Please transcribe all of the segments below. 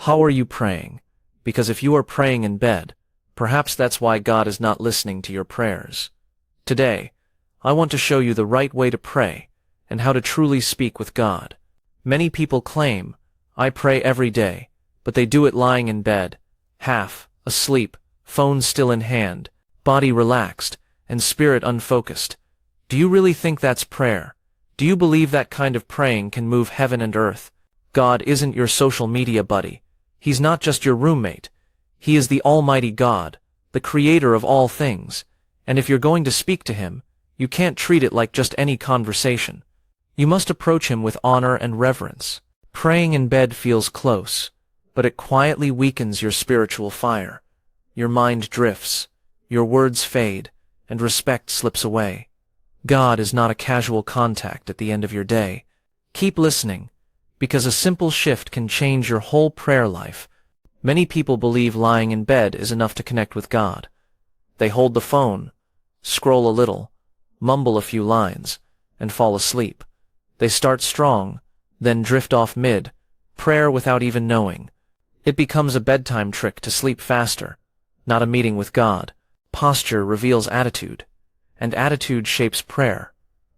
How are you praying? Because if you are praying in bed, perhaps that's why God is not listening to your prayers. Today, I want to show you the right way to pray and how to truly speak with God. Many people claim, I pray every day, but they do it lying in bed, half asleep, phone still in hand, body relaxed, and spirit unfocused. Do you really think that's prayer? Do you believe that kind of praying can move heaven and earth? God isn't your social media buddy. He's not just your roommate. He is the Almighty God, the creator of all things. And if you're going to speak to him, you can't treat it like just any conversation. You must approach him with honor and reverence. Praying in bed feels close, but it quietly weakens your spiritual fire. Your mind drifts, your words fade, and respect slips away. God is not a casual contact at the end of your day. Keep listening, because a simple shift can change your whole prayer life. Many people believe lying in bed is enough to connect with God. They hold the phone, scroll a little, mumble a few lines, and fall asleep. They start strong, then drift off mid-prayer without even knowing. It becomes a bedtime trick to sleep faster, not a meeting with God. Posture reveals attitude, and attitude shapes prayer.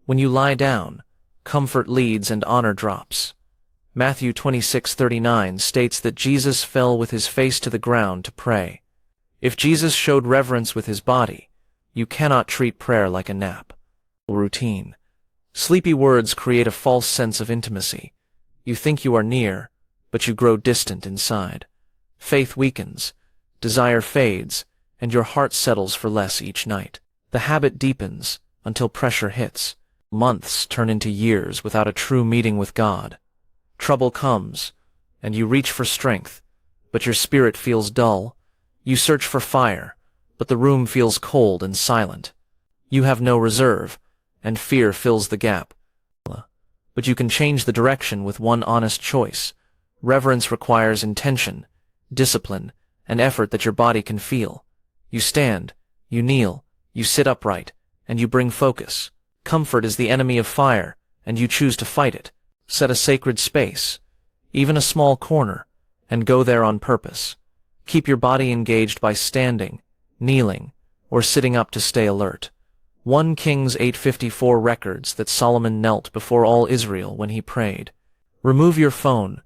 When you lie down, comfort leads and honor drops. Matthew 26:39 states that Jesus fell with his face to the ground to pray. If Jesus showed reverence with his body, you cannot treat prayer like a nap. Routine. Sleepy words create a false sense of intimacy. You think you are near, but you grow distant inside. Faith weakens, desire fades, and your heart settles for less each night. The habit deepens until pressure hits. Months turn into years without a true meeting with God. Trouble comes, and you reach for strength, but your spirit feels dull. You search for fire, but the room feels cold and silent. You have no reserve, and fear fills the gap. But you can change the direction with one honest choice. Reverence requires intention, discipline, and effort that your body can feel. You stand, you kneel, you sit upright, and you bring focus. Comfort is the enemy of fire, and you choose to fight it. Set a sacred space, even a small corner, and go there on purpose. Keep your body engaged by standing, kneeling, or sitting up to stay alert. 1 Kings 8:54 records that Solomon knelt before all Israel when he prayed. Remove your phone,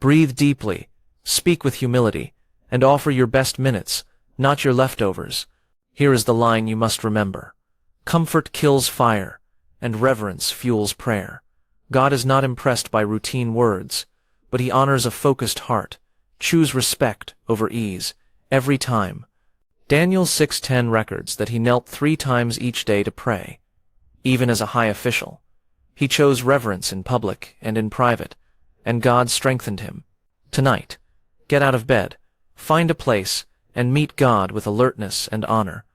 breathe deeply, speak with humility, and offer your best minutes, not your leftovers. Here is the line you must remember. Comfort kills fire, and reverence fuels prayer. God is not impressed by routine words, but he honors a focused heart. Choose respect over ease, every time. Daniel 6:10 records that he knelt 3 times each day to pray. Even as a high official, he chose reverence in public and in private, and God strengthened him. Tonight, get out of bed, find a place, and meet God with alertness and honor.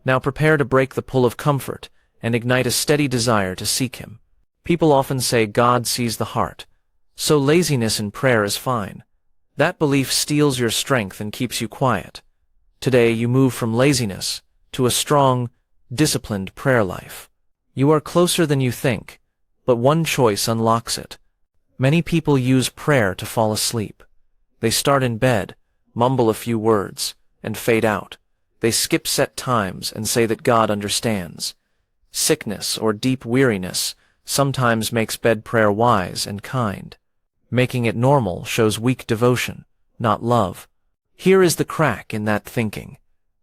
Now prepare to break the pull of comfort and ignite a steady desire to seek him. People often say God sees the heart, so laziness in prayer is fine. That belief steals your strength and keeps you quiet. Today you move from laziness to a strong, disciplined prayer life. You are closer than you think, but one choice unlocks it. Many people use prayer to fall asleep. They start in bed, mumble a few words, and fade out. They skip set times and say that God understands. Sickness or deep weariness sometimes makes bed prayer wise and kind. Making it normal shows weak devotion, not love. Here is the crack in that thinking.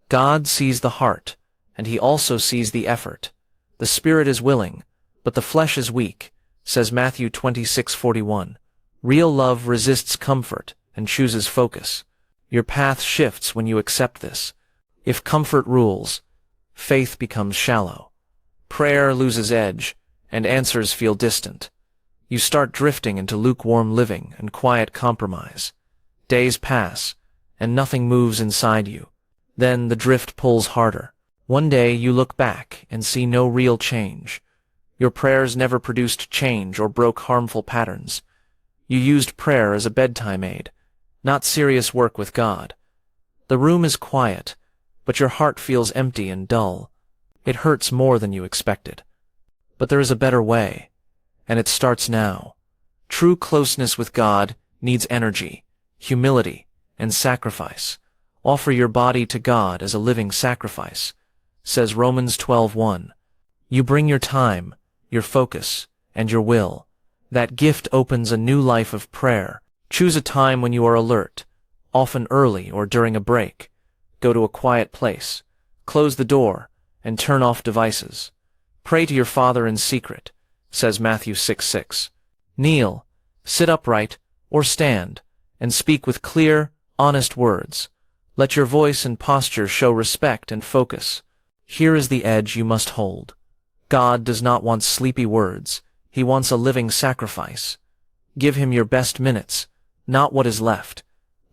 God sees the heart, and he also sees the effort. The spirit is willing, but the flesh is weak, says Matthew 26:41. Real love resists comfort and chooses focus. Your path shifts when you accept this. If comfort rules, faith becomes shallow. Prayer loses edge, and answers feel distant. You start drifting into lukewarm living and quiet compromise. Days pass, and nothing moves inside you. Then the drift pulls harder. One day you look back and see no real change. Your prayers never produced change or broke harmful patterns. You used prayer as a bedtime aid, not serious work with God. The room is quiet, but your heart feels empty and dull. It hurts more than you expected. But there is a better way, and it starts now. True closeness with God needs energy, humility, and sacrifice. Offer your body to God as a living sacrifice, says Romans 12:1. You bring your time, your focus, and your will. That gift opens a new life of prayer. Choose a time when you are alert, often early or during a break. Go to a quiet place, close the door, and turn off devices. Pray to your Father in secret, says Matthew 6:6. Kneel, sit upright, or stand, and speak with clear, honest words. Let your voice and posture show respect and focus. Here is the edge you must hold. God does not want sleepy words. He wants a living sacrifice. Give him your best minutes, not what is left.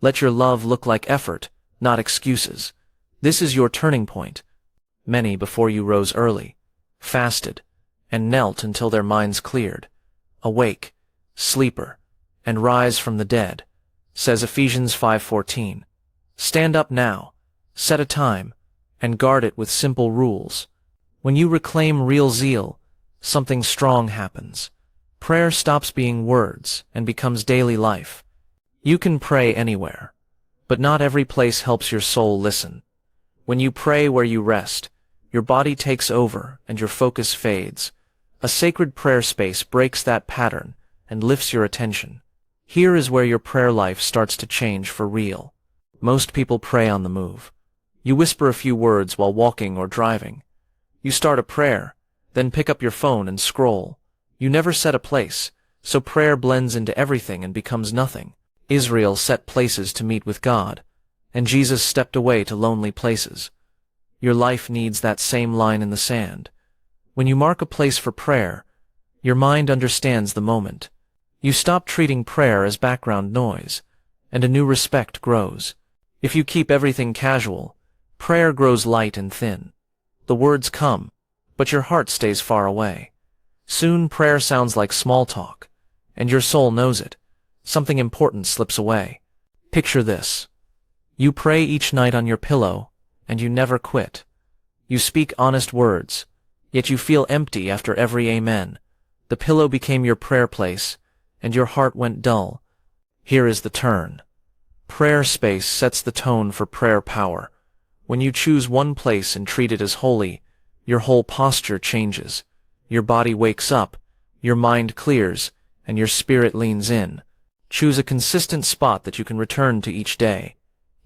Let your love look like effort, not excuses. This is your turning point. Many before you rose early, fasted, and knelt until their minds cleared. Awake, sleeper, and rise from the dead, says Ephesians 5:14. Stand up now, set a time, and guard it with simple rules. When you reclaim real zeal, something strong happens. Prayer stops being words and becomes daily life. You can pray anywhere, but not every place helps your soul listen. When you pray where you rest, your body takes over and your focus fades. A sacred prayer space breaks that pattern and lifts your attention. Here is where your prayer life starts to change for real. Most people pray on the move. You whisper a few words while walking or driving. You start a prayer, then pick up your phone and scroll. You never set a place, so prayer blends into everything and becomes nothing. Israel set places to meet with God, and Jesus stepped away to lonely places. Your life needs that same line in the sand. When you mark a place for prayer, your mind understands the moment. You stop treating prayer as background noise, and a new respect grows. If you keep everything casual, prayer grows light and thin. The words come, but your heart stays far away. Soon prayer sounds like small talk, and your soul knows it. Something important slips away. Picture this. You pray each night on your pillow, and you never quit. You speak honest words, yet you feel empty after every amen. The pillow became your prayer place, and your heart went dull. Here is the turn. Prayer space sets the tone for prayer power. When you choose one place and treat it as holy, your whole posture changes. Your body wakes up, your mind clears, and your spirit leans in. Choose a consistent spot that you can return to each day.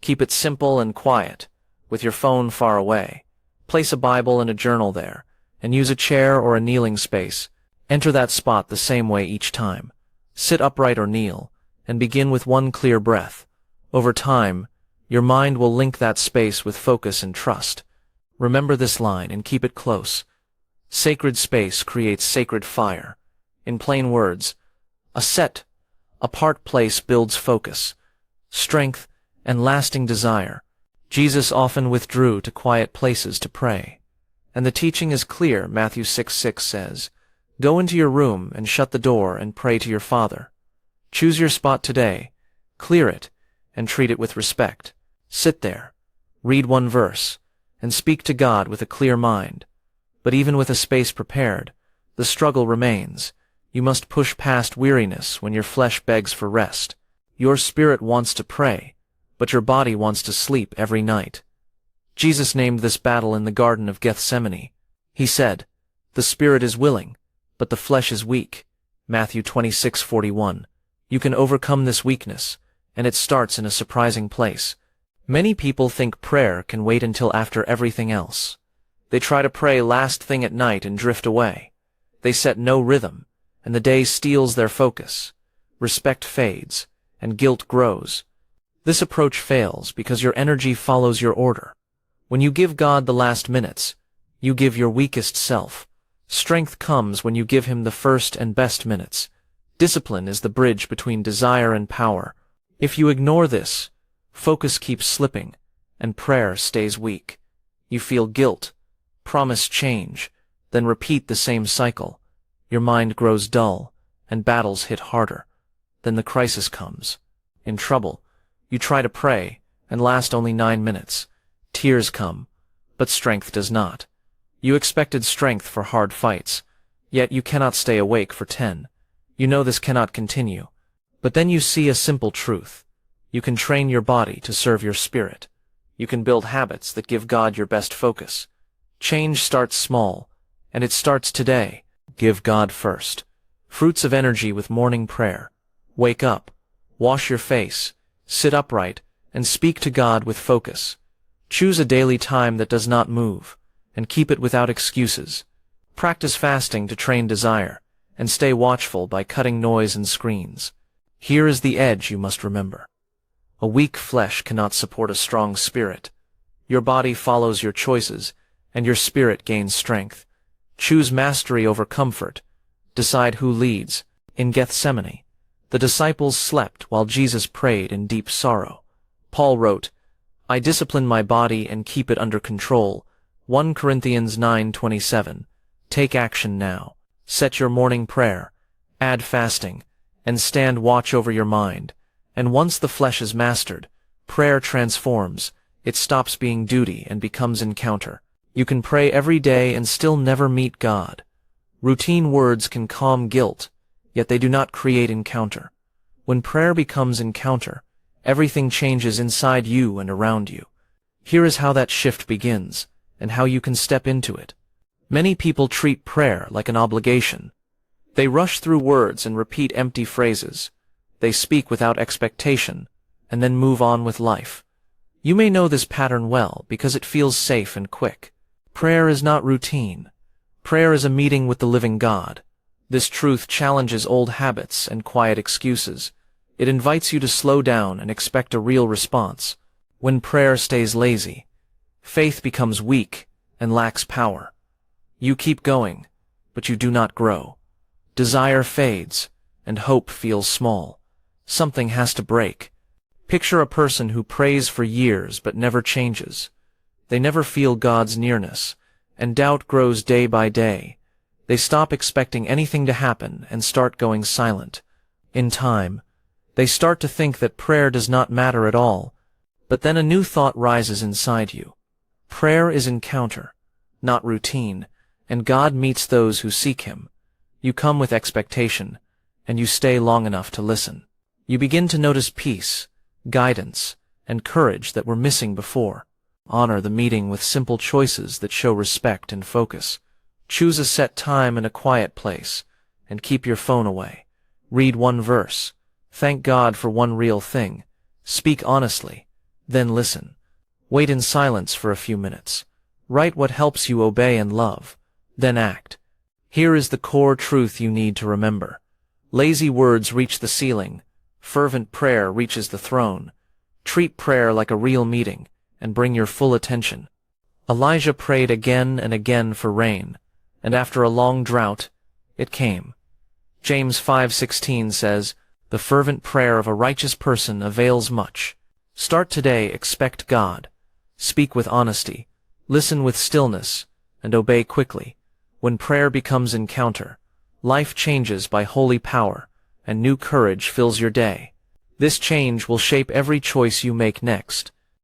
Keep it simple and quiet, with your phone far away. Place a Bible and a journal there, and use a chair or a kneeling space. Enter that spot the same way each time. Sit upright or kneel, and begin with one clear breath. Over time, your mind will link that space with focus and trust. Remember this line and keep it close. Sacred space creates sacred fire. In plain words, a set, apart place builds focus, strength, and lasting desire. Jesus often withdrew to quiet places to pray. And the teaching is clear. Matthew 6:6 says, "Go into your room and shut the door and pray to your Father." Choose your spot today, clear it, and treat it with respect. Sit there, read one verse, and speak to God with a clear mind. But even with a space prepared, the struggle remains. You must push past weariness when your flesh begs for rest. Your spirit wants to pray, but your body wants to sleep every night. Jesus named this battle in the Garden of Gethsemane. He said, "The spirit is willing, but the flesh is weak." Matthew 26:41. You can overcome this weakness, and it starts in a surprising place. Many people think prayer can wait until after everything else. They try to pray last thing at night and drift away. They set no rhythm, and the day steals their focus. Respect fades, and guilt grows. This approach fails because your energy follows your order. When you give God the last minutes, you give your weakest self. Strength comes when you give him the first and best minutes. Discipline is the bridge between desire and power. If you ignore this, focus keeps slipping, and prayer stays weak. You feel guilt, promise change, then repeat the same cycle. Your mind grows dull, and battles hit harder. Then the crisis comes. In trouble, you try to pray, and last only 9 minutes. Tears come, but strength does not. You expected strength for hard fights, yet you cannot stay awake for 10. You know this cannot continue. But then you see a simple truth. You can train your body to serve your spirit. You can build habits that give God your best focus. Change starts small, and it starts today. Give God first. Fruits of energy with morning prayer. Wake up, wash your face, sit upright, and speak to God with focus. Choose a daily time that does not move, and keep it without excuses. Practice fasting to train desire, and stay watchful by cutting noise and screens. Here is the edge you must remember. A weak flesh cannot support a strong spirit. Your body follows your choices, and your spirit gains strength. Choose mastery over comfort. Decide who leads. In Gethsemane, the disciples slept while Jesus prayed in deep sorrow. Paul wrote, "I discipline my body and keep it under control." 1 Corinthians 9:27. Take action now. Set your morning prayer, add fasting, and stand watch over your mind. And once the flesh is mastered, prayer transforms. It stops being duty and becomes encounter. You can pray every day and still never meet God. Routine words can calm guilt, yet they do not create encounter. When prayer becomes encounter, everything changes inside you and around you. Here is how that shift begins, and how you can step into it. Many people treat prayer like an obligation. They rush through words and repeat empty phrases. They speak without expectation, and then move on with life. You may know this pattern well because it feels safe and quick. Prayer is not routine. Prayer is a meeting with the living God. This truth challenges old habits and quiet excuses. It invites you to slow down and expect a real response. When prayer stays lazy, faith becomes weak and lacks power. You keep going, but you do not grow. Desire fades, and hope feels small. Something has to break. Picture a person who prays for years but never changes. They never feel God's nearness, and doubt grows day by day. They stop expecting anything to happen and start going silent. In time, they start to think that prayer does not matter at all, but then a new thought rises inside you. Prayer is encounter, not routine, and God meets those who seek Him. You come with expectation, and you stay long enough to listen. You begin to notice peace, guidance, and courage that were missing before. Honor the meeting with simple choices that show respect and focus. Choose a set time and a quiet place, and keep your phone away. Read one verse. Thank God for one real thing. Speak honestly, then listen. Wait in silence for a few minutes. Write what helps you obey and love, then act. Here is the core truth you need to remember. Lazy words reach the ceiling. Fervent prayer reaches the throne. Treat prayer like a real meeting, and bring your full attention. Elijah prayed again and again for rain, and after a long drought, it came. James 5:16 says, "The fervent prayer of a righteous person avails much." Start today, expect God. Speak with honesty, listen with stillness, and obey quickly. When prayer becomes encounter, life changes by holy power, and new courage fills your day. This change will shape every choice you make next.